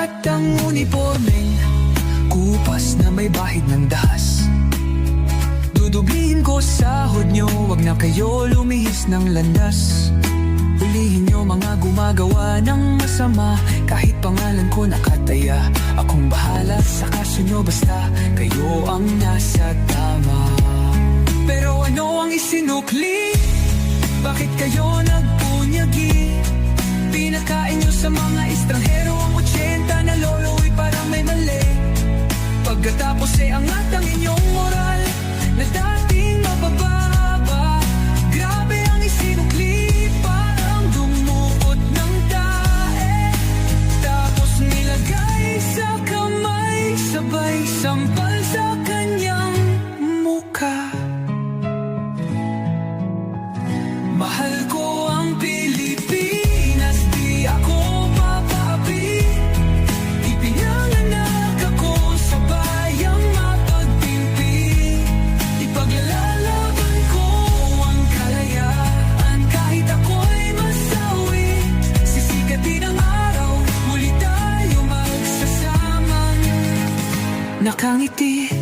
at ang uniformeng kupas na may bahid ng dahas. Dudublihin ko sahod nyo, wag na kayo lumihis ng landas. Hulihin nyo mga gumagawa ng masama, kahit pangalan ko nakataya. Akong bahala sa kaso nyo, basta kayo ang nasa tama. Pero ano ang isinukli? Bakit kayo nagpunyagi? Pinakain nyo sa mga estranghero ang 80 na lolo'y parang may mali. Pagkatapos angat ang inyong moral na dating mabababa. Grabe ang isinukli, parang dumukot ng tae. Tapos nilagay sa kamay, sabay sampal sa kanyang mukha. Mahal ko ang Pilipinas, di ako papaapi. Ipinanganak ako sa bayang mapagpimpi. Ipaglalaban ko ang kalayaan, kahit ako'y masawi. Sisikatin ang araw, muli tayo magsasamang nakangiti.